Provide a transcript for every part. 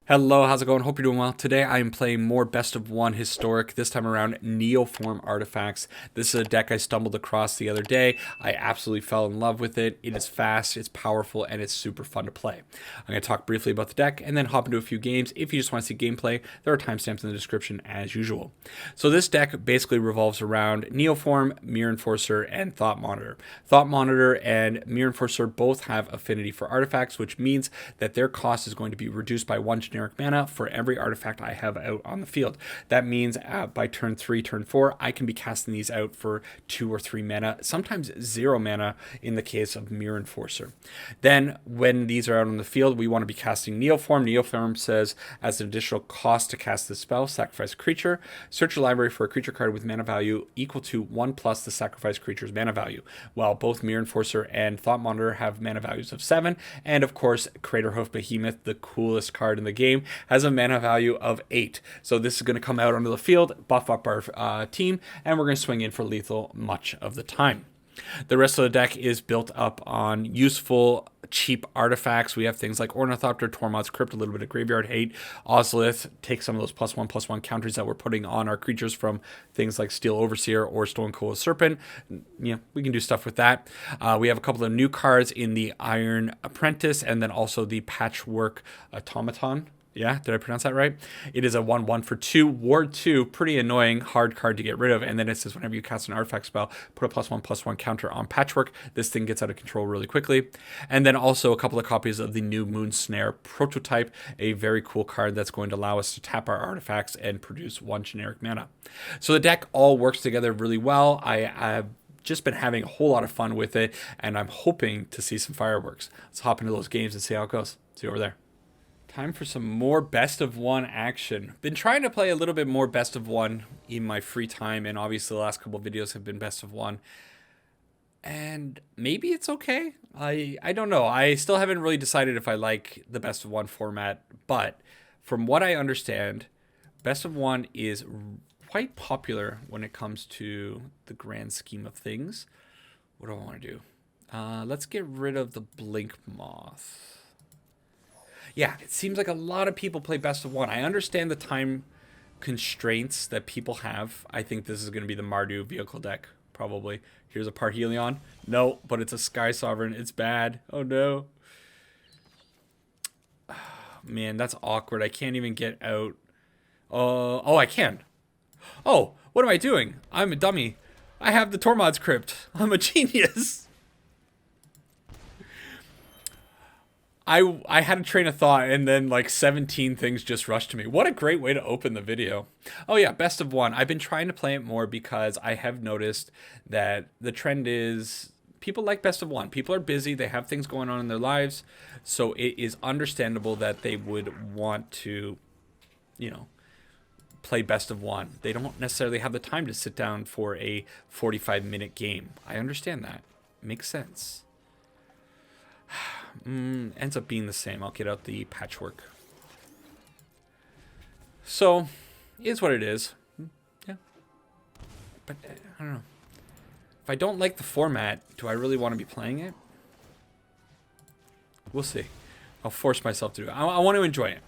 Hello, how's it going? Hope you're doing well. Today I am playing more Best of One Historic, this time around Neoform Artifacts. This is a deck I stumbled across the other day. I absolutely fell in love with it. It is fast, it's powerful, and it's super fun to play. I'm going to talk briefly about the deck and then hop into a few games. If you just want to see gameplay, there are timestamps in the description as usual. So this deck basically revolves around Neoform, Mirror Enforcer, and Thought Monitor. Thought Monitor and Mirror Enforcer both have affinity for artifacts, which means that their cost is going to be reduced by one generic mana for every artifact I have out on the field. That means by turn 3, turn 4, I can be casting these out for 2 or 3 mana, sometimes 0 mana in the case of Mirror Enforcer. Then, when these are out on the field, we want to be casting Neoform. Neoform says, as an additional cost to cast this spell, sacrifice a creature, search your library for a creature card with mana value equal to 1 plus the sacrificed creature's mana value, while both Mirror Enforcer and Thought Monitor have mana values of 7, and of course, Craterhoof Behemoth, the coolest card in the game, has a mana value of 8. So this is going to come out onto the field, buff up our team, and we're going to swing in for lethal much of the time. The rest of the deck is built up on useful, cheap artifacts. We have things like Ornithopter, Tormod's Crypt, a little bit of graveyard hate. Ozolith, take some of those +1/+1 counters that we're putting on our creatures from things like Steel Overseer or Stonecoil Serpent. Yeah, we can do stuff with that. We have a couple of new cards in the Iron Apprentice and then also the Patchwork Automaton. Yeah, did I pronounce that right? It is a 1/1 for 2, Ward 2, pretty annoying, hard card to get rid of. And then it says whenever you cast an artifact spell, put a +1/+1 counter on Patchwork. This thing gets out of control really quickly. And then also a couple of copies of the new Moon Snare prototype, a very cool card that's going to allow us to tap our artifacts and produce 1 generic mana. So the deck all works together really well. I've just been having a whole lot of fun with it, and I'm hoping to see some fireworks. Let's hop into those games and see how it goes. See you over there. Time for some more Best of One action. Been trying to play a little bit more Best of One in my free time, and obviously the last couple of videos have been Best of One. And maybe it's okay. I don't know. I still haven't really decided if I like the Best of One format, but from what I understand, Best of One is quite popular when it comes to the grand scheme of things. What do I want to do? Let's get rid of the Blink Moth. Yeah, it seems like a lot of people play Best of One. I understand the time constraints that people have. I think this is going to be the Mardu vehicle deck, probably. Here's a Parhelion. No, but it's a Sky Sovereign. It's bad. Oh, no. Man, that's awkward. I can't even get out. Oh, I can. Oh, what am I doing? I'm a dummy. I have the Tormod's Crypt. I'm a genius. I had a train of thought and then like 17 things just rushed to me. What a great way to open the video. Oh yeah, Best of One. I've been trying to play it more because I have noticed that the trend is people like Best of One. People are busy, they have things going on in their lives, so it is understandable that they would want to, play Best of One. They don't necessarily have the time to sit down for a 45-minute game. I understand that. Makes sense. Ends up being the same. I'll get out the Patchwork. So, it is what it is. Yeah. But, I don't know. If I don't like the format, do I really want to be playing it? We'll see. I'll force myself to do it. I want to enjoy it.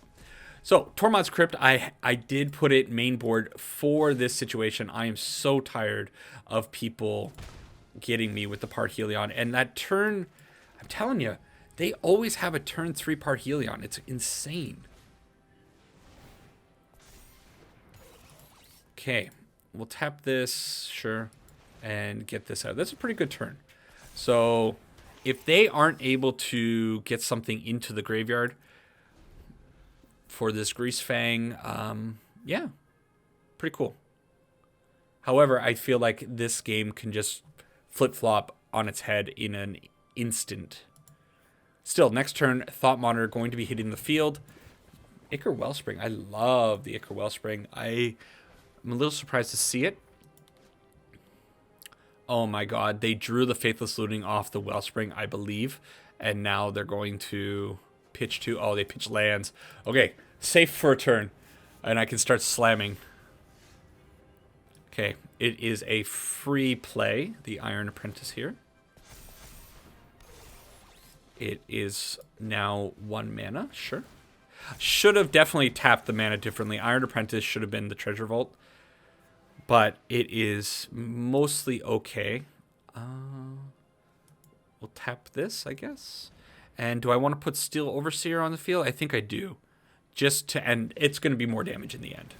So, Tormod's Crypt, I did put it main board for this situation. I am so tired of people getting me with the Parhelion. And that turn, I'm telling you, they always have a turn 3 Parhelion. It's insane. Okay, we'll tap this, sure, and get this out. That's a pretty good turn. So if they aren't able to get something into the graveyard for this Greasefang, yeah, pretty cool. However, I feel like this game can just flip-flop on its head in an instant. Still, next turn, Thought Monitor going to be hitting the field. Ichor Wellspring. I love the Ichor Wellspring. I'm a little surprised to see it. Oh my god, they drew the Faithless Looting off the Wellspring, I believe. And now they're going to pitch to... Oh, they pitch lands. Okay, safe for a turn. And I can start slamming. Okay, it is a free play, the Iron Apprentice here. It is now 1 mana, sure. Should have definitely tapped the mana differently. Iron Apprentice should have been the Treasure Vault. But it is mostly okay. We'll tap this, I guess. And do I want to put Steel Overseer on the field? I think I do. Just to end. It's going to be more damage in the end.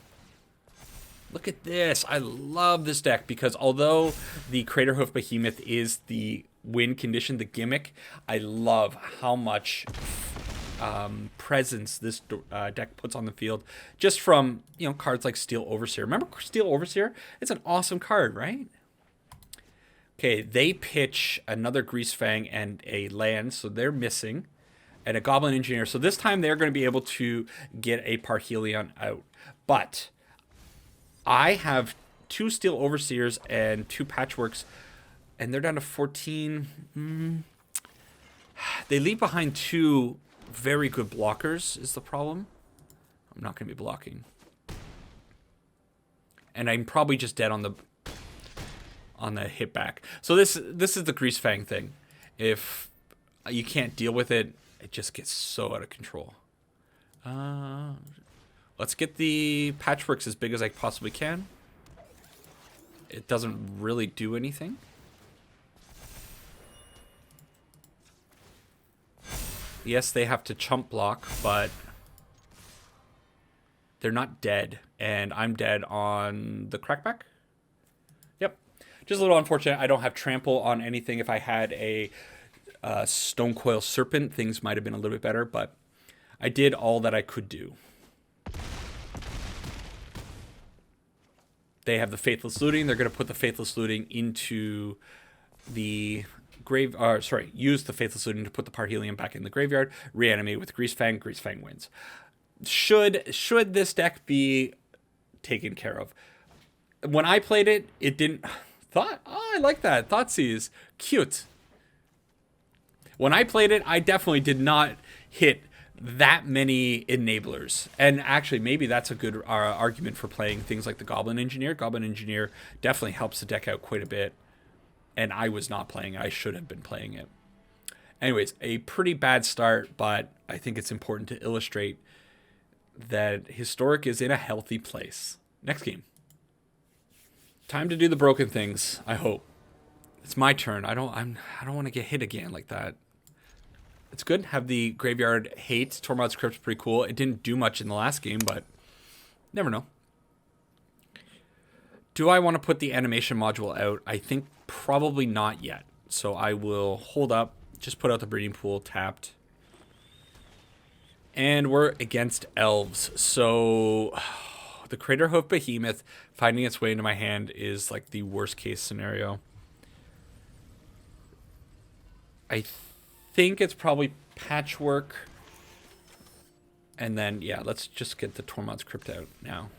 Look at this. I love this deck because although the Craterhoof Behemoth is the win condition, the gimmick, I love how much presence this deck puts on the field just from, you know, cards like Steel Overseer. Remember Steel Overseer? It's an awesome card, right? Okay, they pitch another Greasefang and a land, so they're missing, and a Goblin Engineer. So this time they're going to be able to get a Parhelion out. But I have 2 Steel Overseers and 2 Patchworks, and they're down to 14. They leave behind 2 very good blockers is the problem. I'm not going to be blocking. And I'm probably just dead on the hit back. So this is the Greasefang thing. If you can't deal with it, it just gets so out of control. Let's get the Patchworks as big as I possibly can. It doesn't really do anything. Yes, they have to chump block, but they're not dead. And I'm dead on the Crackback. Yep. Just a little unfortunate. I don't have trample on anything. If I had a Stonecoil Serpent, things might have been a little bit better, but I did all that I could do. They have the Faithless Looting. They're going to put the Faithless Looting into the grave. Use the Faithless Looting to put the Parhelion back in the graveyard. Reanimate with Greasefang. Greasefang wins. Should this deck be taken care of? When I played it, it didn't. I like that. Thoughtseize. Cute. When I played it, I definitely did not hit that many enablers. And actually, maybe that's a good argument for playing things like the Goblin Engineer. Goblin Engineer definitely helps the deck out quite a bit. And I was not playing it. I should have been playing it. Anyways, a pretty bad start, but I think it's important to illustrate that Historic is in a healthy place. Next game. Time to do the broken things, I hope. It's my turn. I don't want to get hit again like that. It's good to have the Graveyard Hate. Tormod's Crypt's pretty cool. It didn't do much in the last game, but never know. Do I want to put the animation module out? I think probably not yet. So I will hold up, just put out the Breeding Pool, tapped. And we're against Elves. So the Craterhoof Behemoth finding its way into my hand is like the worst case scenario. I think it's probably Patchwork. And then, yeah, let's just get the Tormod's Crypt out now.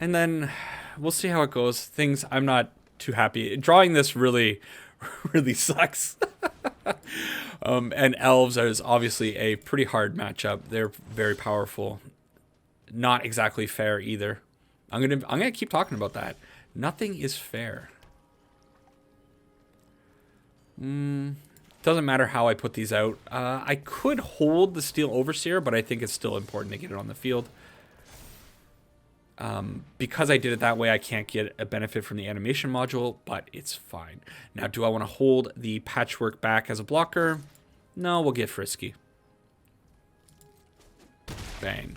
And then we'll see how it goes. I'm not too happy. Drawing this really, really sucks. And Elves is obviously a pretty hard matchup. They're very powerful. Not exactly fair either. I'm gonna keep talking about that. Nothing is fair. Doesn't matter how I put these out. I could hold the Steel Overseer, but I think it's still important to get it on the field. Because I did it that way, I can't get a benefit from the animation module, but it's fine. Now, do I want to hold the Patchwork back as a blocker? No, we'll get frisky. Bang.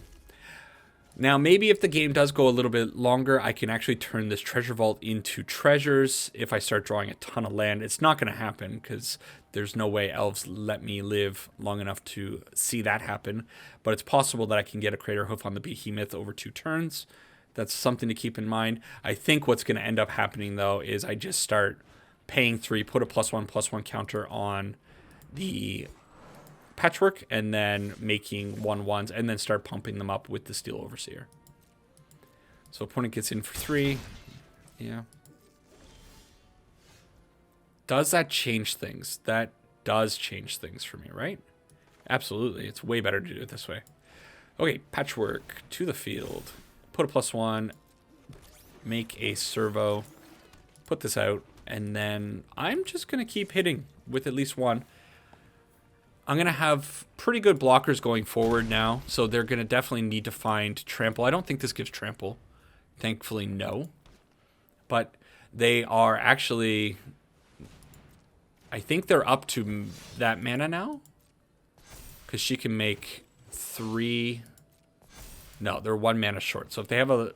Now, maybe if the game does go a little bit longer, I can actually turn this Treasure Vault into treasures if I start drawing a ton of land. It's not going to happen because there's no way Elves let me live long enough to see that happen. But it's possible that I can get a Craterhoof on the Behemoth over 2 turns. That's something to keep in mind. I think what's going to end up happening, though, is I just start paying 3, put a +1/+1 counter on the Patchwork, and then making 1/1s, and then start pumping them up with the Steel Overseer. So opponent gets in for 3. Yeah. Does that change things? That does change things for me, right? Absolutely. It's way better to do it this way. Okay, Patchwork to the field. Put a +1. Make a servo. Put this out. And then I'm just going to keep hitting with at least 1. I'm going to have pretty good blockers going forward now, so they're going to definitely need to find trample. I don't think this gives trample. Thankfully, no. But they are actually... I think they're up to that mana now. Because she can make 3... No, they're 1 mana short. So if they have a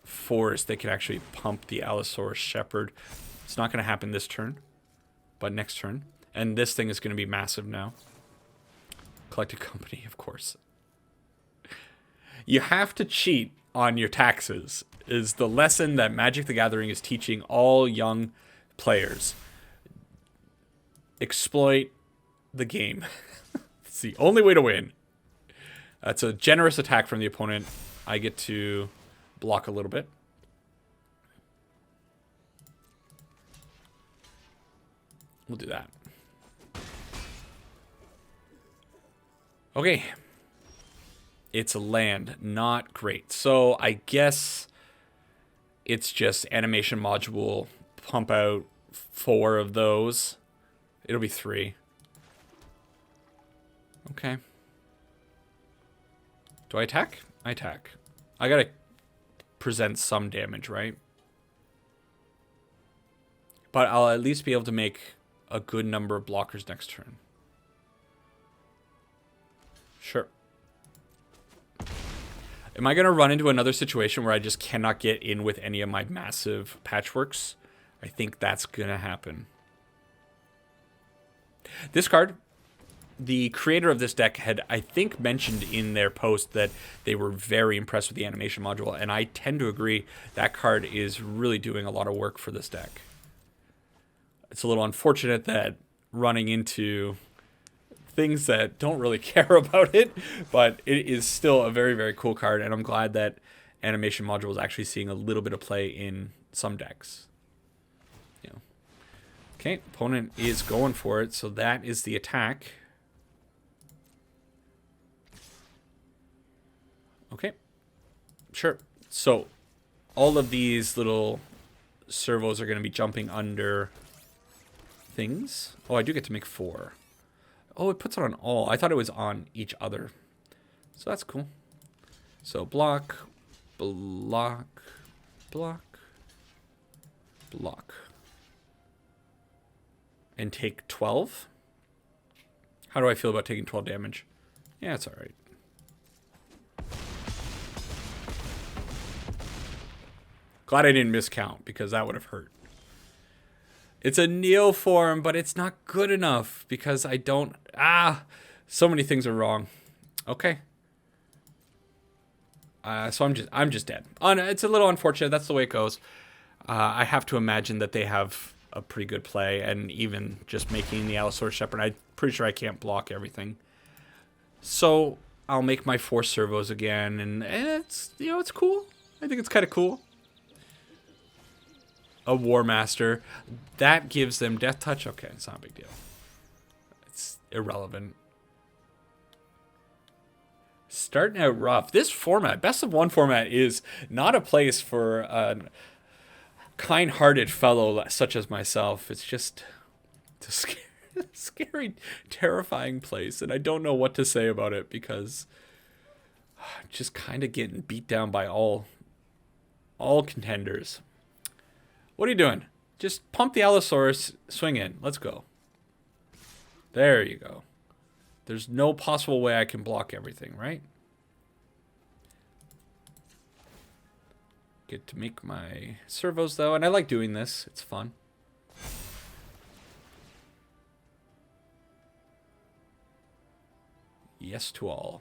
forest, they can actually pump the Allosaurus Shepherd. It's not going to happen this turn, but next turn. And this thing is going to be massive now. Collected Company, of course. You have to cheat on your taxes, is the lesson that Magic the Gathering is teaching all young players. Exploit the game. It's the only way to win. That's a generous attack from the opponent. I get to block a little bit. We'll do that. Okay. It's a land. Not great. So I guess it's just animation module. Pump out 4 of those. It'll be 3. Okay. Do I attack? I attack. I gotta present some damage, right? But I'll at least be able to make a good number of blockers next turn. Sure. Am I going to run into another situation where I just cannot get in with any of my massive patchworks? I think that's going to happen. This card, the creator of this deck had, I think, mentioned in their post that they were very impressed with the animation module, and I tend to agree that card is really doing a lot of work for this deck. It's a little unfortunate that running into things that don't really care about it, but it is still a very, very cool card, and I'm glad that animation module is actually seeing a little bit of play in some decks. You know. Okay, opponent is going for it, so that is the attack. Okay, sure. So all of these little servos are going to be jumping under things. Oh, I do get to make 4. Oh, it puts it on all. I thought it was on each other. So that's cool. So block, block, block, block. And take 12. How do I feel about taking 12 damage? Yeah, it's alright. Glad I didn't miscount, because that would have hurt. It's a Neoform, but it's not good enough because I don't... so many things are wrong. Okay. So I'm just dead. Oh, no, it's a little unfortunate. That's the way it goes. I have to imagine that they have a pretty good play, and even just making the Allosaurus Shepherd, I'm pretty sure I can't block everything. So I'll make my 4 servos again, and it's, you know, it's cool. I think it's kind of cool. A War Master. That gives them Death Touch. Okay, it's not a big deal. It's irrelevant. Starting out rough. This format, Best of 1 format, is not a place for a kind-hearted fellow such as myself. It's just a scary, terrifying place, and I don't know what to say about it because I'm just kind of getting beat down by all contenders. What are you doing? Just pump the Allosaurus, swing in. Let's go. There you go. There's no possible way I can block everything, right? Get to make my servos, though, and I like doing this. It's fun. Yes to all.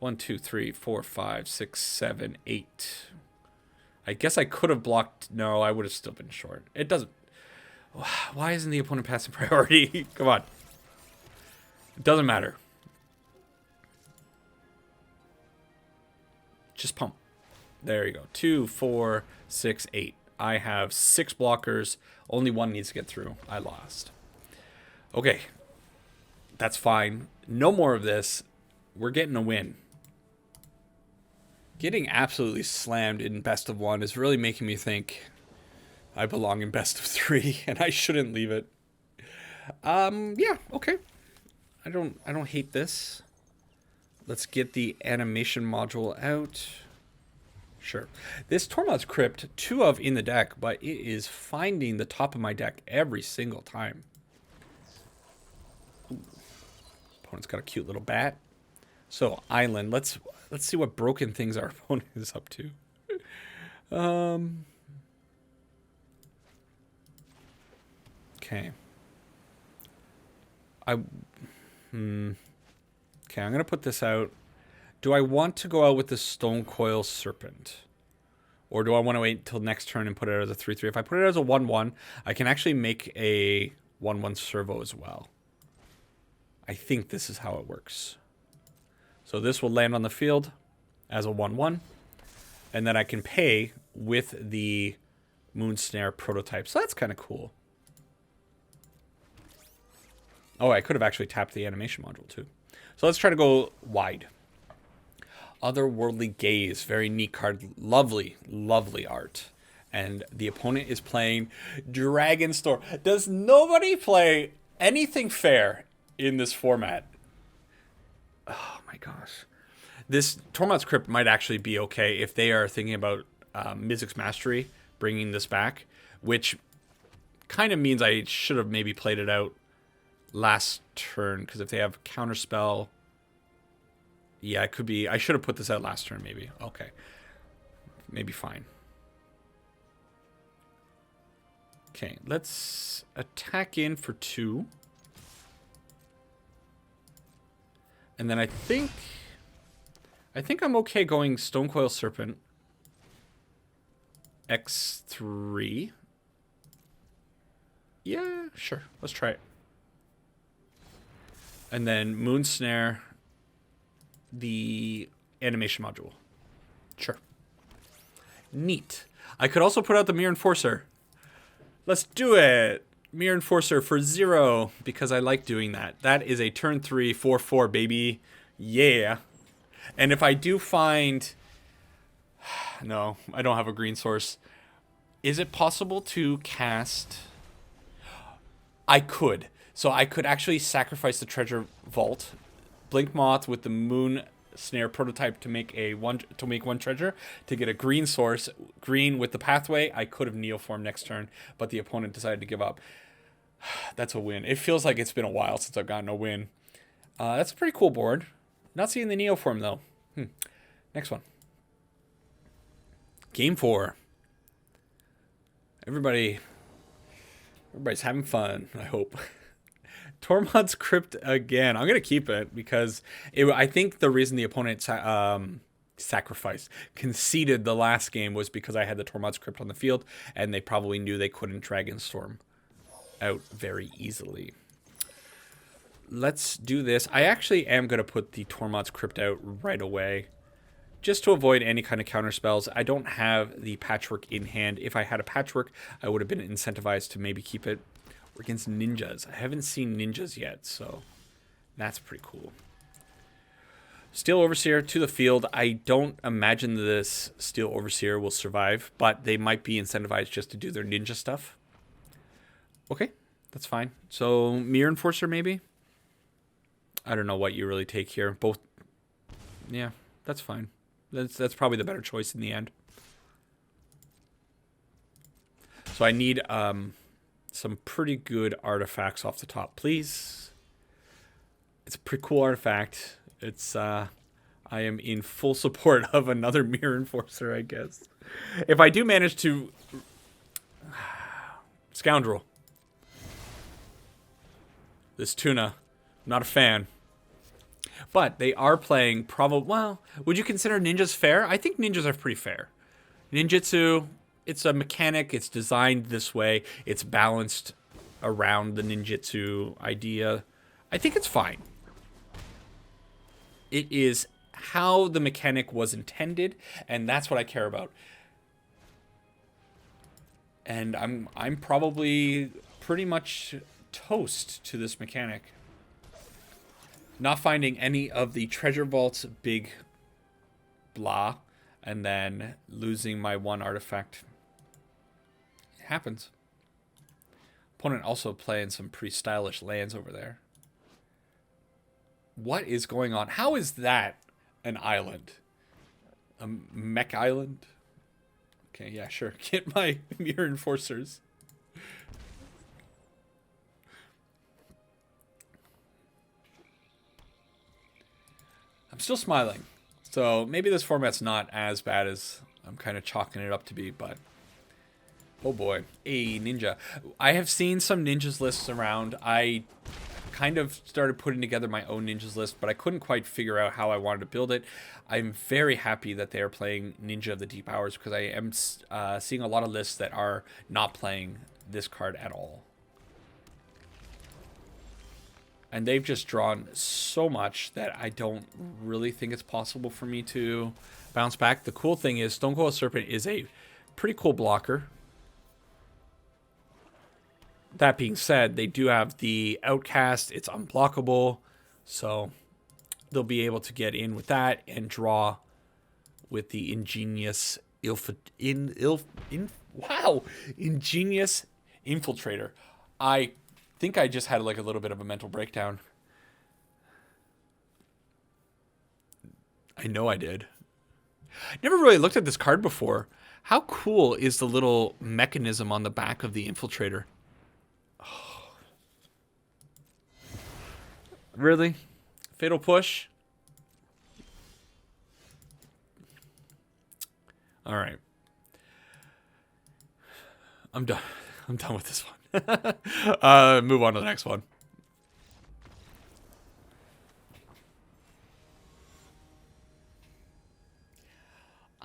1, 2, 3, 4, 5, 6, 7, 8. I guess I could have blocked. No, I would have still been short. It doesn't. Why isn't the opponent passing priority? Come on. It doesn't matter. Just pump. There you go. 2, 4, 6, 8. I have 6 blockers. Only 1 needs to get through. I lost. Okay. That's fine. No more of this. We're getting a win. Getting absolutely slammed in Best of 1 is really making me think I belong in Best of 3, and I shouldn't leave it. Yeah, okay. I don't hate this. Let's get the animation module out. Sure. This Tormod's Crypt, 2 of in the deck, but it is finding the top of my deck every single time. Ooh. Opponent's got a cute little bat. So, Island. Let's see what broken things our opponent is up to. Okay. Okay, I'm going to put this out. Do I want to go out with the Stone Coil Serpent? Or do I want to wait until next turn and put it as a 3/3? If I put it as a 1/1, I can actually make a 1/1 servo as well. I think this is how it works. So this will land on the field as a 1/1. And then I can pay with the Moon Snare prototype. So that's kind of cool. Oh, I could have actually tapped the animation module too. So let's try to go wide. Otherworldly Gaze. Very neat card. Lovely, lovely art. And the opponent is playing Dragonstorm. Does nobody play anything fair in this format? Oh my gosh. This Tormod's Crypt might actually be okay if they are thinking about Mizzix Mastery, bringing this back, which kind of means I should have maybe played it out last turn, because if they have Counterspell, yeah, it could be. I should have put this out last turn, maybe. Okay. Maybe fine. Okay, let's attack in for 2. And then I think I'm okay going Stonecoil Serpent. X3. Yeah, sure. Let's try it. And then Moon Snare the animation module. Sure. Neat. I could also put out the Mirror Enforcer. Let's do it. Mirror Enforcer for 0 because I like doing that. That is a turn 3 4/4 baby. Yeah. And if I do find, no, I don't have a green source. Is it possible to cast? I could. So I could actually sacrifice the Treasure Vault, Blink Moth with the Moon Snare prototype to make one treasure to get a green source, green with the pathway. I could have Neoformed next turn, but the opponent decided to give up. That's a win. It feels like it's been a while since I've gotten a win. That's a pretty cool board. Not seeing the Neoform though. Next one. Game 4. Everybody's having fun, I hope. Tormod's Crypt again. I'm going to keep it because I think the reason the opponent conceded the last game was because I had the Tormod's Crypt on the field, and they probably knew they couldn't Dragonstorm out very easily. Let's do this. I actually am going to put the Tormod's Crypt out right away, just to avoid any kind of counter spells. I don't have the Patchwork in hand. If I had a Patchwork, I would have been incentivized to maybe keep it. We're against ninjas. I haven't seen ninjas yet, so that's pretty cool. Steel Overseer to the field. I don't imagine this Steel Overseer will survive, but they might be incentivized just to do their ninja stuff. Okay, that's fine. So Mirror Enforcer maybe? I don't know what you really take here. Both. Yeah, that's fine. That's probably the better choice in the end. So I need some pretty good artifacts off the top, please. It's a pretty cool artifact. It's I am in full support of another Mirror Enforcer, I guess. If I do manage to Scoundrel. This Tuna, not a fan. But they are playing probably, well, would you consider ninjas fair? I think ninjas are pretty fair. Ninjutsu, it's a mechanic. It's designed this way. It's balanced around the ninjutsu idea. I think it's fine. It is how the mechanic was intended, and that's what I care about. And I'm probably pretty much toast to this mechanic. Not finding any of the treasure vaults, big blah, and then losing my one artifact. It happens. Opponent also playing some pretty stylish lands over there. What is going on? How is that an island? A mech island? Okay, yeah, sure. Get my mirror enforcers. I'm still smiling. So maybe this format's not as bad as I'm kind of chalking it up to be, but oh boy. A ninja. I have seen some ninjas lists around. I kind of started putting together my own ninjas list, but I couldn't quite figure out how I wanted to build it. I'm very happy that they are playing Ninja of the Deep Hours, because I am seeing a lot of lists that are not playing this card at all. And they've just drawn so much that I don't really think it's possible for me to bounce back. The cool thing is Stone Cold Serpent is a pretty cool blocker. That being said, they do have the Outcast. It's unblockable. So they'll be able to get in with that and draw with the ingenious ingenious Infiltrator. I think I just had like a little bit of a mental breakdown. I know I did. Never really looked at this card before. How cool is the little mechanism on the back of the Infiltrator? Oh. Really? Fatal Push? All right. I'm done. I'm done with this one. Move on to the next one.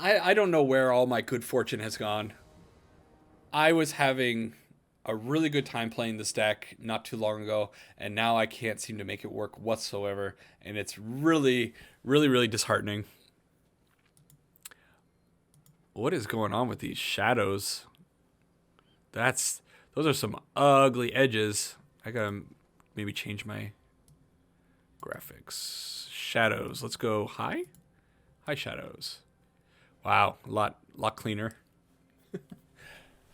I don't know where all my good fortune has gone. I was having a really good time playing this deck not too long ago, and now I can't seem to make it work whatsoever, and it's really, really, really disheartening. What is going on with these shadows? Those are some ugly edges. I gotta maybe change my graphics. Shadows. Let's go high. High shadows. Wow, a lot cleaner.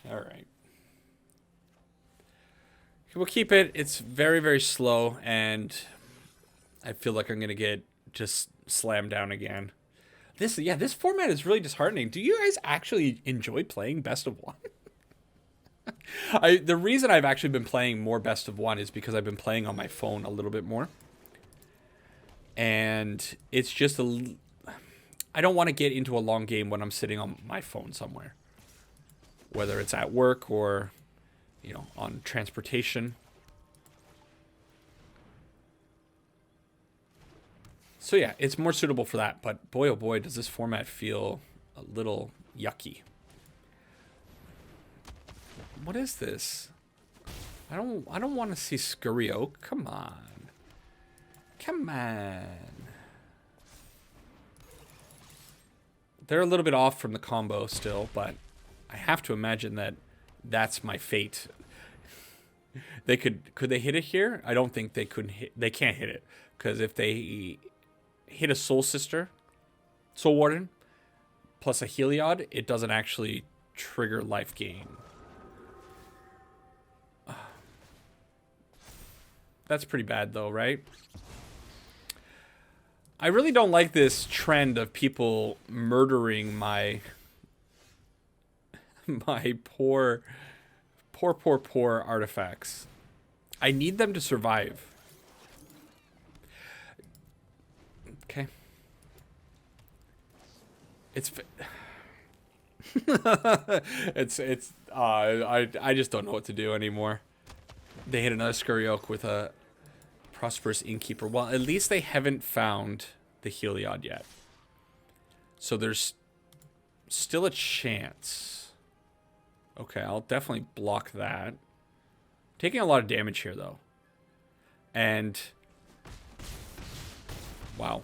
All right. We'll keep it. It's very, very slow, and I feel like I'm gonna get just slammed down again. This format is really disheartening. Do you guys actually enjoy playing Best of One? The reason I've actually been playing more Best of One is because I've been playing on my phone a little bit more. And it's just I don't want to get into a long game when I'm sitting on my phone somewhere. Whether it's at work or, you know, on transportation. So yeah, it's more suitable for that. But boy, oh boy, does this format feel a little yucky. What is this? I don't want to see Scurry Oak. Come on. Come on. They're a little bit off from the combo still, but I have to imagine that that's my fate. Could they hit it here? I don't think they couldn't hit. They can't hit it, because if they hit a Soul Sister, Soul Warden, plus a Heliod, it doesn't actually trigger life gain. That's pretty bad though, right? I really don't like this trend of people murdering my poor artifacts. I need them to survive. Okay. I just don't know what to do anymore. They hit another Scurry Oak with a Prosperous Innkeeper. Well, at least they haven't found the Heliod yet. So there's still a chance. Okay, I'll definitely block that. Taking a lot of damage here, though. And wow.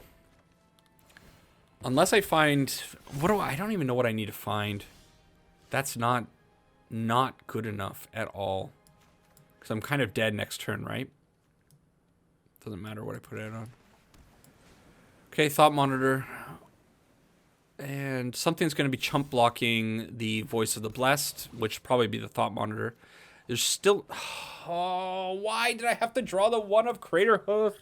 Unless I find... I don't even know what I need to find. That's not good enough at all. Because I'm kind of dead next turn, right? Doesn't matter what I put it on. Okay, Thought Monitor. And something's going to be chump blocking the Voice of the Blessed, which will probably be the Thought Monitor. There's still... Oh, why did I have to draw the one of Craterhoof?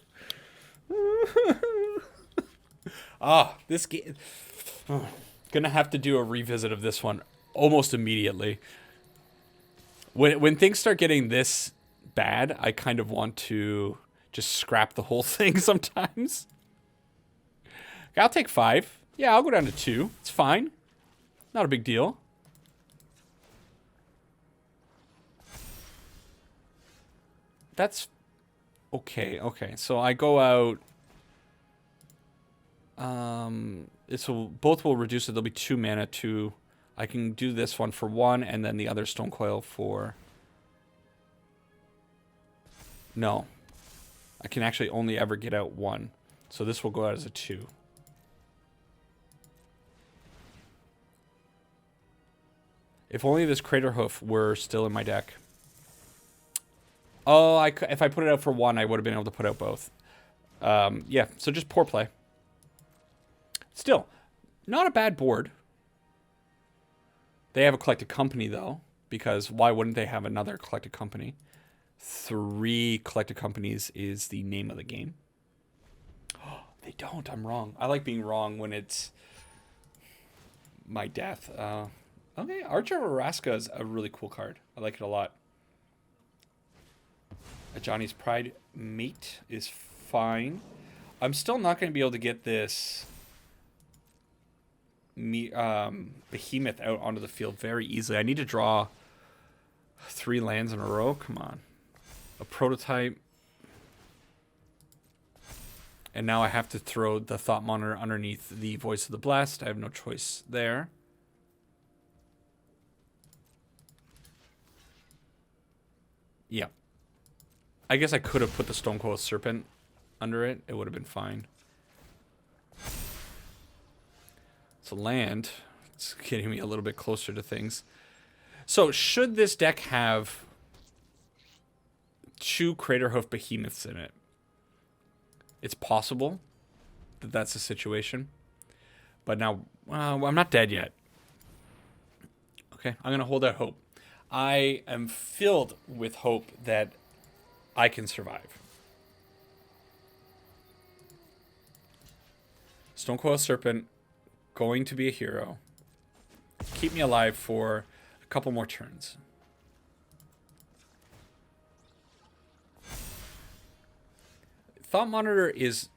Ah, this game... Gonna have to do a revisit of this one almost immediately. When things start getting this bad, I kind of want to just scrap the whole thing sometimes. I'll take 5. Yeah, I'll go down to 2. It's fine. Not a big deal. That's okay. Okay, so I go out. Both will reduce it. There'll be 2 mana. 2. I can do this one for 1, and then the other Stone Coil for. No, I can actually only ever get out 1, so this will go out as a 2. If only this Craterhoof were still in my deck. Oh, if I put it out for 1, I would have been able to put out both. Yeah, so just poor play. Still, not a bad board. They have a collected company, though, because why wouldn't they have another collected company? 3 collected companies is the name of the game. Oh, they don't. I'm wrong. I like being wrong when it's my death. Okay, Archer of Araska is a really cool card. I like it a lot. A Johnny's Pride mate is fine. I'm still not going to be able to get this Behemoth out onto the field very easily. I need to draw 3 lands in a row. Come on. A prototype. And now I have to throw the Thought Monitor underneath the Voice of the Blessed. I have no choice there. Yeah. I guess I could have put the Stonecoil Serpent under it. It would have been fine. It's a land. It's getting me a little bit closer to things. So, should this deck have 2 Craterhoof Behemoths in it? It's possible that that's the situation. But now, I'm not dead yet. Okay, I'm going to hold out hope. I am filled with hope that I can survive. Stonecoil Serpent, going to be a hero. Keep me alive for a couple more turns. Thought Monitor is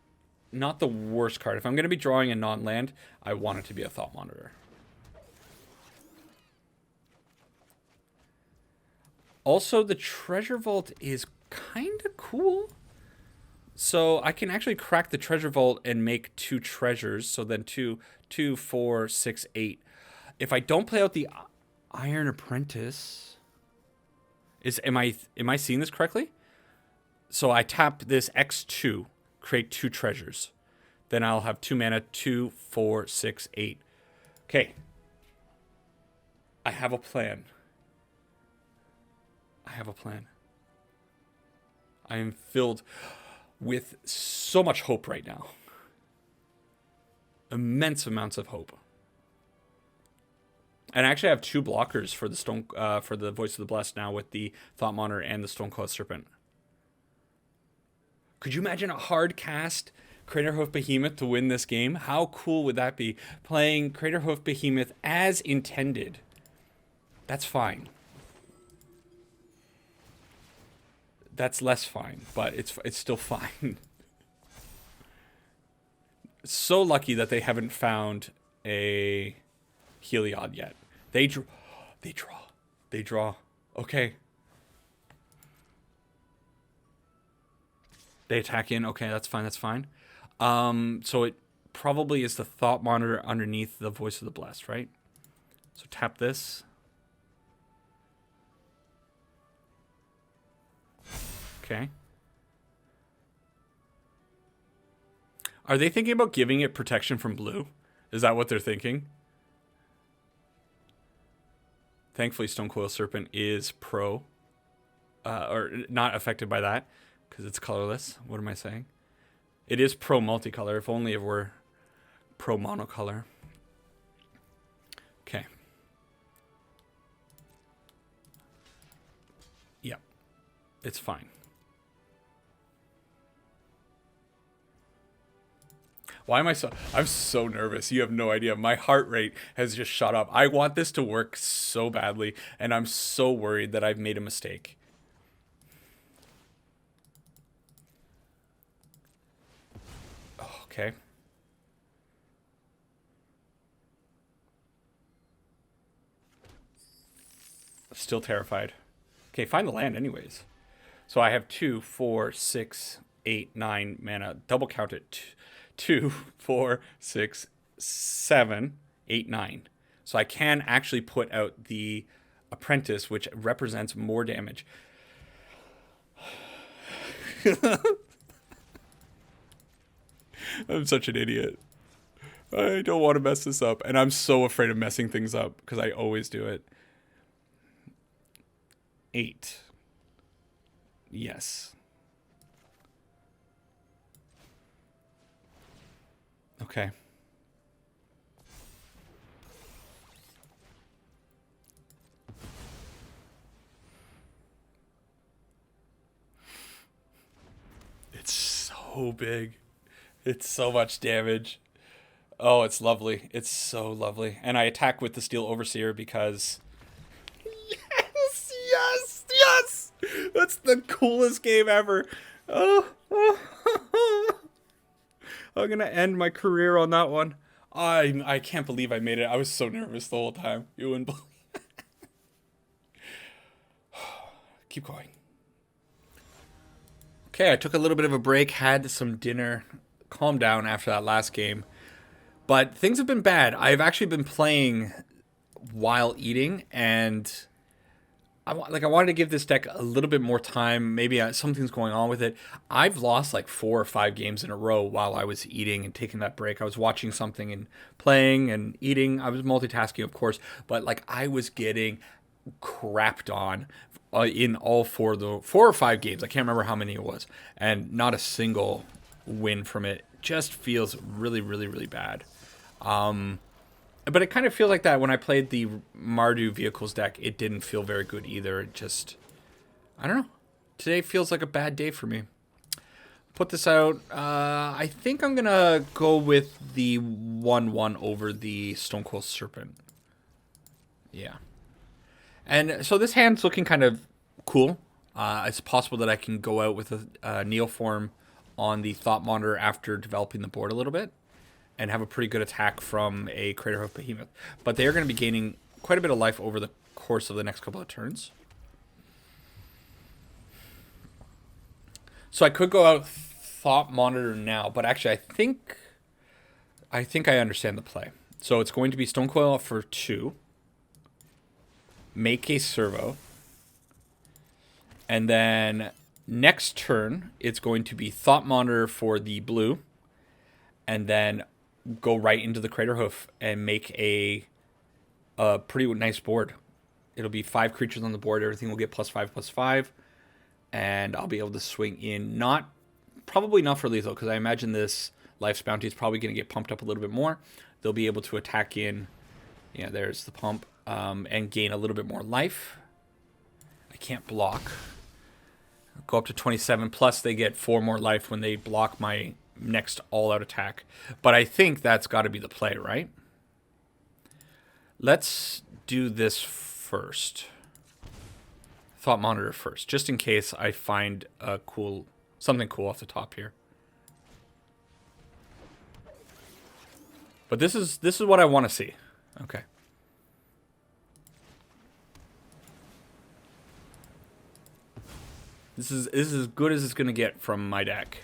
not the worst card. If I'm going to be drawing a non-land, I want it to be a Thought Monitor. Also, the Treasure Vault is kind of cool. So I can actually crack the Treasure Vault and make 2 treasures. So then 2, 4, 6, 8. If I don't play out the Iron Apprentice, am I seeing this correctly? So I tap this X2, create 2 treasures. Then I'll have 2 mana, 2, 4, 6, 8. Okay. I have a plan. I am filled with so much hope right now. Immense amounts of hope. And I actually have 2 blockers for the for the Voice of the Blessed now with the Thought Monitor and the Stonecoil Serpent. Could you imagine a hard cast Craterhoof Behemoth to win this game? How cool would that be? Playing Craterhoof Behemoth as intended. That's fine. That's less fine, but it's still fine. So lucky that they haven't found a Heliod yet. They draw. Okay. They attack in. Okay, that's fine. So it probably is the Thought Monitor underneath the Voice of the Blessed, right? So tap this. Okay. Are they thinking about giving it protection from blue? Is that what they're thinking? Thankfully, Stonecoil Serpent is pro. Or not affected by that, because it's colorless. What am I saying? It is pro multicolor, if only it were pro monocolor. Okay. Yep. It's fine. Why am I so... I'm so nervous. You have no idea. My heart rate has just shot up. I want this to work so badly, and I'm so worried that I've made a mistake. Oh, okay. Still terrified. Okay, find the land anyways. So I have 2, 4, 6, 8, 9 mana. Double count it. 2, 4, 6, 7, 8, 9. So I can actually put out the Apprentice, which represents more damage. I'm such an idiot. I don't want to mess this up. And I'm so afraid of messing things up because I always do it. 8. Yes. Okay. It's so big. It's so much damage. Oh, it's lovely. It's so lovely. And I attack with the Steel Overseer because... Yes! Yes! Yes! That's the coolest game ever. Oh. I'm going to end my career on that one. I can't believe I made it. I was so nervous the whole time. You wouldn't believe. Keep going. Okay, I took a little bit of a break, had some dinner, calmed down after that last game. But things have been bad. I've actually been playing while eating, and I wanted to give this deck a little bit more time. Maybe something's going on with it. I've lost like 4 or 5 games in a row while I was eating and taking that break. I was watching something and playing and eating. I was multitasking, of course, but like I was getting crapped on in all 4 or 5 games. I can't remember how many it was, and not a single win from it. Just feels really, really, really bad. But it kind of feels like that when I played the Mardu Vehicles deck. It didn't feel very good either. It just, I don't know. Today feels like a bad day for me. Put this out. I think I'm going to go with the 1/1 over the Stonecoil Serpent. Yeah. And so this hand's looking kind of cool. It's possible that I can go out with a Neoform on the Thought Monitor after developing the board a little bit and have a pretty good attack from a Craterhoof Behemoth. But they are going to be gaining quite a bit of life over the course of the next couple of turns. So I could go out Thought Monitor now, but actually I think I understand the play. So it's going to be Stonecoil for 2. Make a servo. And then next turn, it's going to be Thought Monitor for the blue. And then go right into the Craterhoof and make a pretty nice board. It'll be 5 creatures on the board. Everything will get +5/+5. And I'll be able to swing in. Probably not for lethal, because I imagine this Life's Bounty is probably going to get pumped up a little bit more. They'll be able to attack in. Yeah, there's the pump. And gain a little bit more life. I can't block. Go up to 27. Plus, they get 4 more life when they block my next all-out attack. But I think that's got to be the play, right? Let's do this first. Thought Monitor first, just in case I find something cool off the top here. But this is what I want to see. Okay. This is as good as it's going to get from my deck.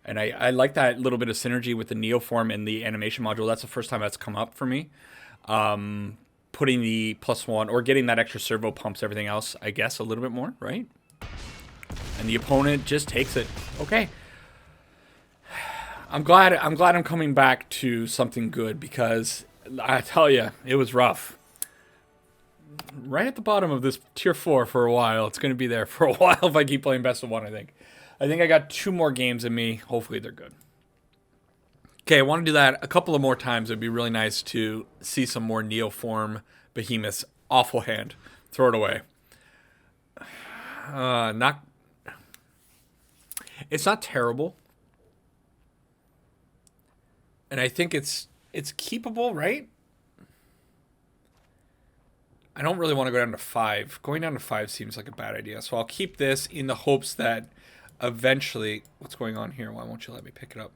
And I like that little bit of synergy with the Neoform and the animation module. That's the first time that's come up for me. Putting the +1 or getting that extra servo pumps everything else, I guess, a little bit more, right? And the opponent just takes it. Okay. I'm glad I'm coming back to something good, because I tell you, it was rough. Right at the bottom of this tier 4 for a while. It's going to be there for a while if I keep playing best of 1, I think. I think I got 2 more games in me. Hopefully they're good. Okay, I want to do that a couple of more times. It'd be really nice to see some more Neoform Behemoths. Awful hand. Throw it away. Not. It's not terrible, and I think it's keepable, right? I don't really want to go down to 5. Going down to 5 seems like a bad idea, so I'll keep this in the hopes that eventually, what's going on here? Why won't you let me pick it up?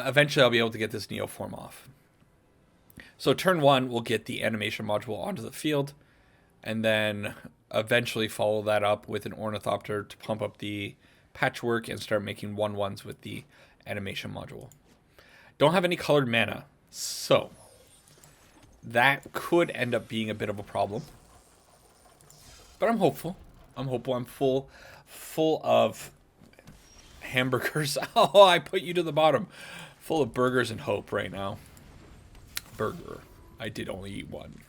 Eventually, I'll be able to get this Neoform off. So turn 1, we'll get the animation module onto the field, and then eventually follow that up with an Ornithopter to pump up the patchwork and start making 1/1s with the animation module. Don't have any colored mana, so that could end up being a bit of a problem. But I'm hopeful. I'm hopeful. I'm full of hamburgers. Oh, I put you to the bottom. Full of burgers and hope right now. Burger. I did only eat one.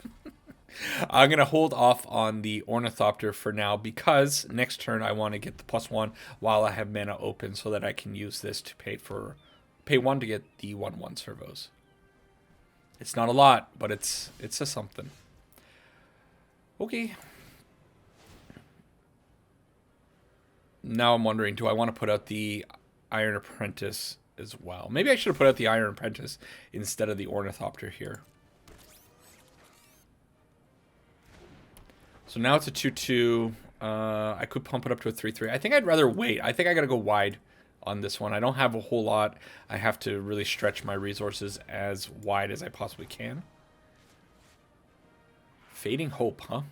I'm going to hold off on the Ornithopter for now because next turn I want to get the +1 while I have mana open so that I can use this to pay 1 to get the 1/1 servos. It's not a lot, but it's a something. Okay. Now I'm wondering, do I want to put out the Iron Apprentice as well? Maybe I should have put out the Iron Apprentice instead of the Ornithopter here. So now it's a 2/2. I could pump it up to a 3/3. I think I'd rather wait. I think I got to go wide on this one. I don't have a whole lot. I have to really stretch my resources as wide as I possibly can. Fading Hope, huh?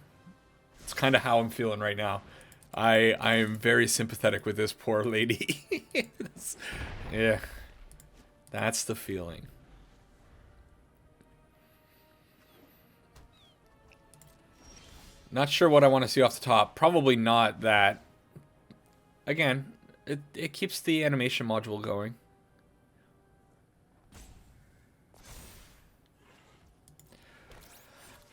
It's kind of how I'm feeling right now. I am very sympathetic with this poor lady. Yeah, that's the feeling. Not sure what I want to see off the top. Probably not that. Again, it keeps the animation module going.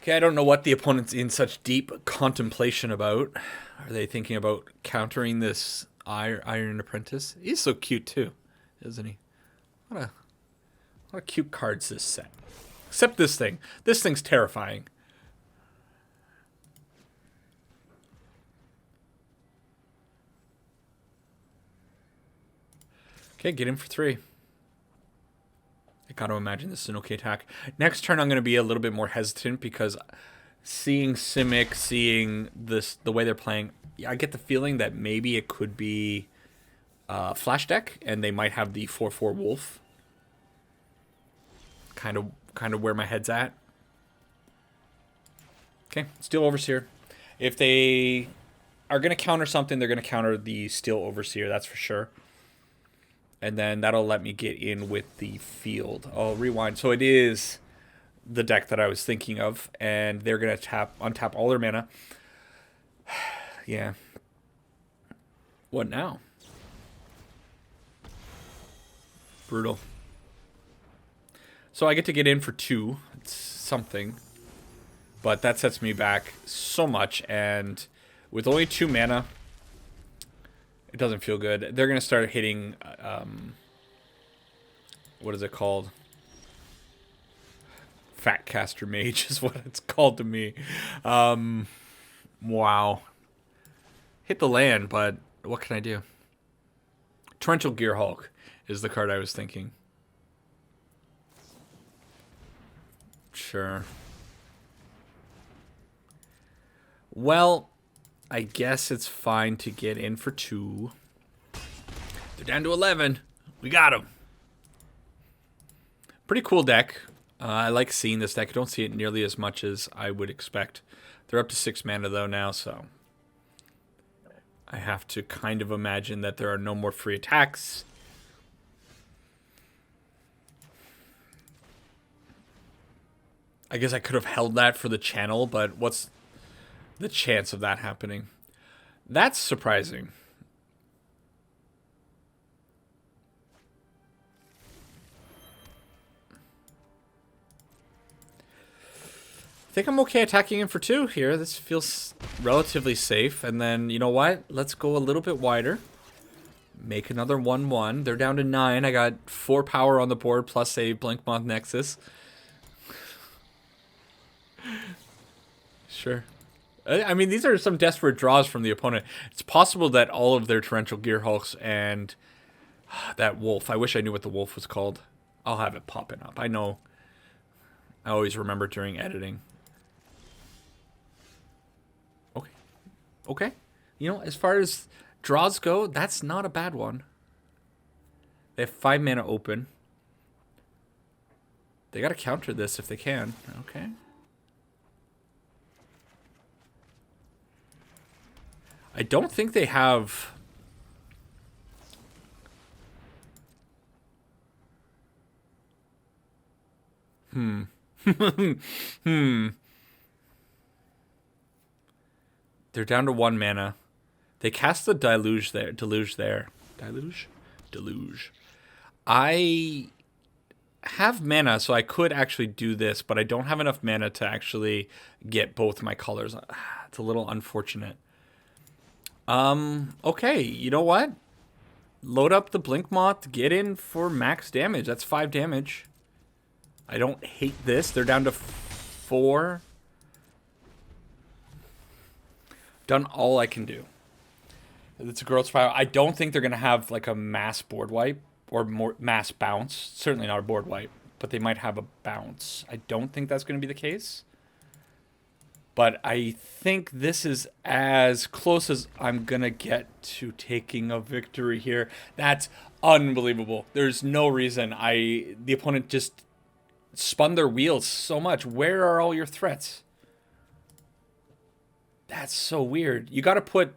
Okay, I don't know what the opponent's in such deep contemplation about. Are they thinking about countering this Iron Apprentice? He's so cute too, isn't he? What a cute cards this set. Except this thing. This thing's terrifying. Okay, get in for 3. I gotta imagine this is an okay attack. Next turn, I'm gonna be a little bit more hesitant because seeing Simic, seeing the way they're playing, I get the feeling that maybe it could be Flash deck, and they might have the 4/4 Wolf. Kind of where my head's at. Okay, Steel Overseer. If they are gonna counter something, they're gonna counter the Steel Overseer. That's for sure. And then that'll let me get in with the field. I'll rewind. So it is the deck that I was thinking of. And they're going to untap all their mana. Yeah. What now? Brutal. So I get to get in for 2. It's something. But that sets me back so much. And with only 2 mana, it doesn't feel good. They're going to start hitting, what is it called? Fat Caster Mage is what it's called to me. Wow. Hit the land, but what can I do? Torrential Gear Hulk is the card I was thinking. Sure. Well, I guess it's fine to get in for 2. They're down to 11. We got them. Pretty cool deck. I like seeing this deck. I don't see it nearly as much as I would expect. They're up to 6 mana though now, so I have to kind of imagine that there are no more free attacks. I guess I could have held that for the channel, but what's the chance of that happening? That's surprising. I think I'm okay attacking him for 2 here. This feels relatively safe. And then, you know what? Let's go a little bit wider. Make another 1/1. They're down to 9. I got 4 power on the board plus a Blinkmoth Nexus. Sure. I mean, these are some desperate draws from the opponent. It's possible that all of their Torrential Gearhulks and that wolf. I wish I knew what the wolf was called. I'll have it popping up. I know. I always remember during editing. Okay. Okay. You know, as far as draws go, that's not a bad one. They have 5 mana open. They got to counter this if they can. Okay. I don't think they have... They're down to 1 mana. They cast the Deluge there. Deluge. I have mana, so I could actually do this, but I don't have enough mana to actually get both my colors. It's a little unfortunate. Okay, you know what? Load up the Blinkmoth, get in for max damage. That's 5 damage. I don't hate this. They're down to 4. Done all I can do. It's a growth spiral. I don't think they're going to have like a mass board wipe or more mass bounce. Certainly not a board wipe, but they might have a bounce. I don't think that's going to be the case. But I think this is as close as I'm going to get to taking a victory here. That's unbelievable. There's no reason. The opponent just spun their wheels so much. Where are all your threats? That's so weird. You got to put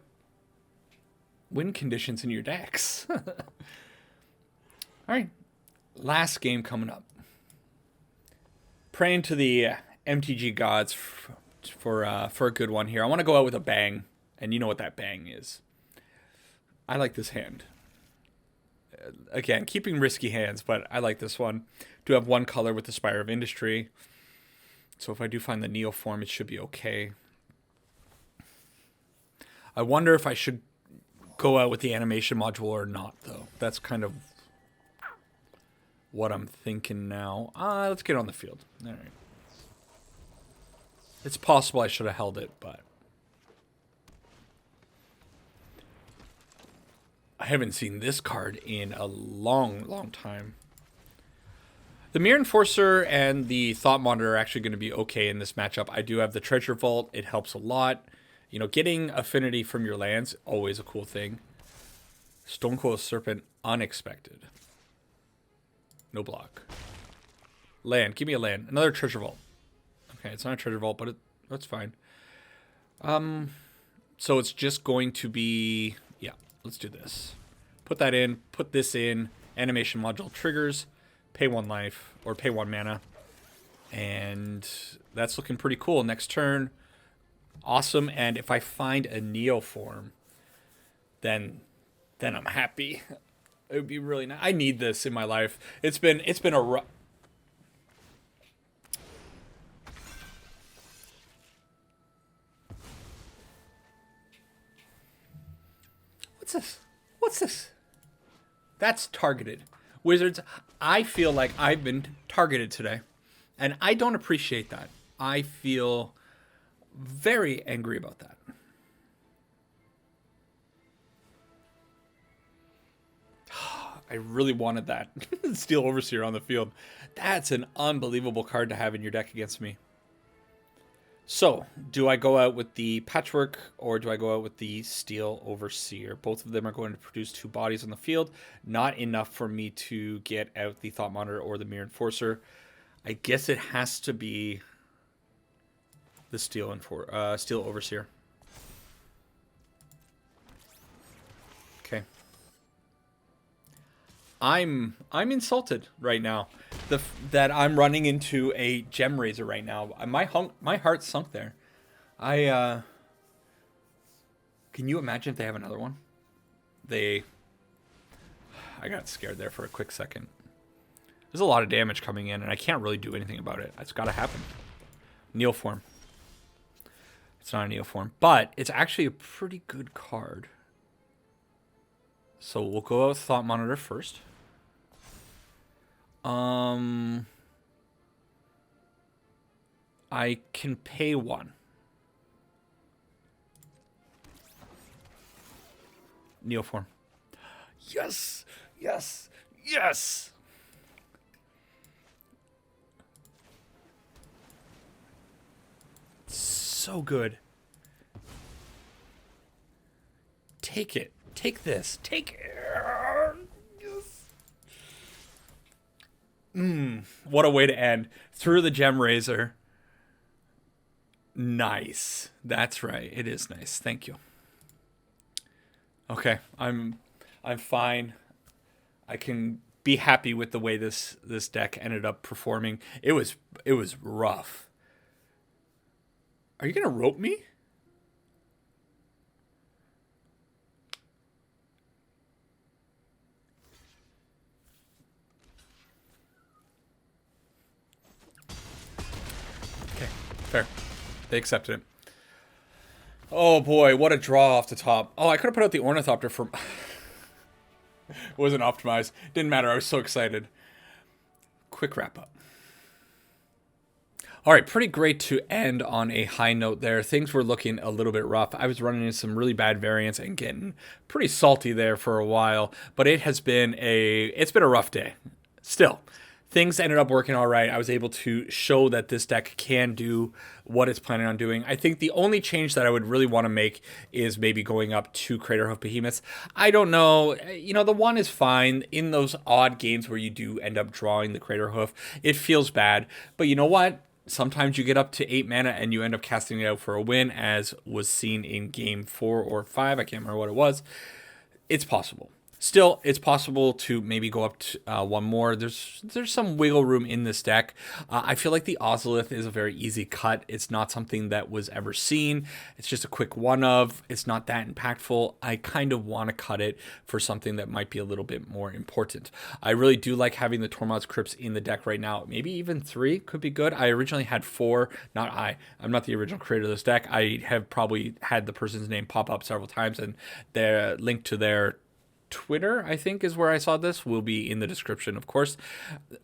win conditions in your decks. All right. Last game coming up. Praying to the MTG gods for a good one here. I want to go out with a bang, and you know what that bang is. I like this hand. Again, keeping risky hands, but I like this one. Do have 1 color with the Spire of Industry. So if I do find the Neoform, it should be okay. I wonder if I should go out with the animation module or not, though. That's kind of what I'm thinking now. Let's get on the field. All right. It's possible I should have held it, but I haven't seen this card in a long, long time. The Mirror Enforcer and the Thought Monitor are actually going to be okay in this matchup. I do have the Treasure Vault. It helps a lot. You know, getting affinity from your lands, always a cool thing. Stonecoil Serpent, unexpected. No block. Land, give me a land. Another Treasure Vault. Okay, it's not a Treasure Vault, but that's fine. So it's just going to be... Yeah, let's do this. Put that in, put this in. Animation module triggers. Pay 1 life, or pay 1 mana. And that's looking pretty cool. Next turn... Awesome, and if I find a Neoform, then I'm happy. It would be really nice. I need this in my life. It's been a What's this? That's targeted. Wizards, I feel like I've been targeted today, and I don't appreciate that. I feel very angry about that. I really wanted that Steel Overseer on the field. That's an unbelievable card to have in your deck against me. So, do I go out with the Patchwork or do I go out with the Steel Overseer? Both of them are going to produce 2 bodies on the field. Not enough for me to get out the Thought Monitor or the Mirror Enforcer. I guess it has to be the Steel Overseer. Okay. I'm insulted right now that I'm running into a Gem Razor right now. My heart sunk there. Can you imagine if they have another one? I got scared there for a quick second. There's a lot of damage coming in, and I can't really do anything about it. It's got to happen. Neoform. It's not a Neoform, but it's actually a pretty good card. So we'll go out with Thought Monitor first. I can pay 1. Neoform. Yes! Yes! Yes! So good. Take it. Take this. Take it. Yes. What a way to end. Through the Gem Razor. Nice. That's right. It is nice. Thank you. Okay. I'm fine. I can be happy with the way this deck ended up performing. It was rough. Are you gonna rope me? Okay, fair. They accepted it. Oh boy, what a draw off the top. Oh, I could have put out the Ornithopter for... It wasn't optimized. Didn't matter, I was so excited. Quick wrap up. All right, pretty great to end on a high note there. Things were looking a little bit rough. I was running into some really bad variants and getting pretty salty there for a while, but it's been a rough day. Still, things ended up working all right. I was able to show that this deck can do what it's planning on doing. I think the only change that I would really want to make is maybe going up to Craterhoof Behemoths. I don't know. You know, the 1 is fine. In those odd games where you do end up drawing the Craterhoof, it feels bad. But you know what? Sometimes you get up to 8 mana and you end up casting it out for a win, as was seen in game 4 or 5. I can't remember what it was. It's possible. Still, it's possible to maybe go up to 1 more. There's some wiggle room in this deck. I feel like the Ozolith is a very easy cut. It's not something that was ever seen. It's just a quick one of. It's not that impactful. I kind of want to cut it for something that might be a little bit more important. I really do like having the Tormod's Crypts in the deck right now. Maybe even 3 could be good. I originally had 4. I'm not the original creator of this deck. I have probably had the person's name pop up several times, and their link to their Twitter, I think, is where I saw this, will be in the description, of course.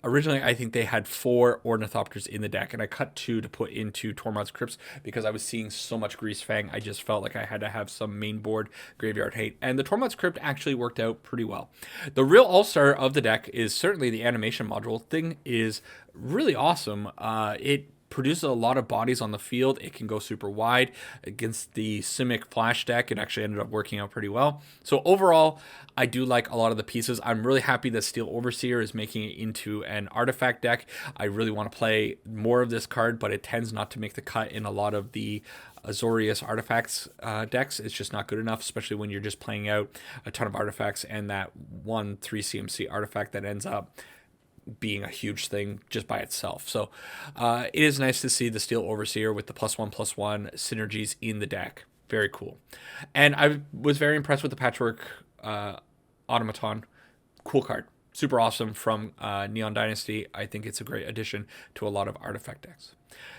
Originally, I think they had 4 Ornithopters in the deck, and I cut 2 to put into Tormod's Crypts because I was seeing so much Grease Fang. I just felt like I had to have some main board graveyard hate, and the Tormod's Crypt actually worked out pretty well. The real all-star of the deck is certainly the animation module. Thing is really awesome. It produces a lot of bodies on the field. It can go super wide. Against the Simic Flash deck, it actually ended up working out pretty well. So overall, I do like a lot of the pieces. I'm really happy that Steel Overseer is making it into an artifact deck. I really want to play more of this card, but it tends not to make the cut in a lot of the Azorius artifacts decks. It's just not good enough, especially when you're just playing out a ton of artifacts and that 1/3 CMC artifact that ends up being a huge thing just by itself. So it is nice to see the Steel Overseer with the +1/+1 synergies in the deck. Very cool. And I was very impressed with the Patchwork Automaton. Cool card. Super awesome from Neon Dynasty. I think it's a great addition to a lot of artifact decks.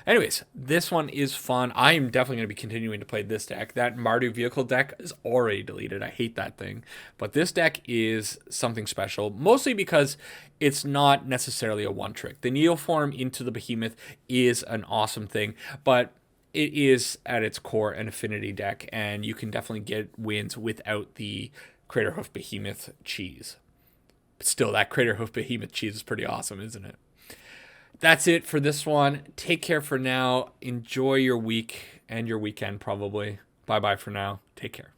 Anyways, this one is fun. I am definitely going to be continuing to play this deck. That Mardu vehicle deck is already deleted. I hate that thing. But this deck is something special, mostly because it's not necessarily a one-trick. The Neoform into the Behemoth is an awesome thing, but it is at its core an affinity deck, and you can definitely get wins without the Craterhoof Behemoth cheese. But still, that Craterhoof Behemoth cheese is pretty awesome, isn't it? That's it for this one. Take care for now. Enjoy your week and your weekend, probably. Bye-bye for now. Take care.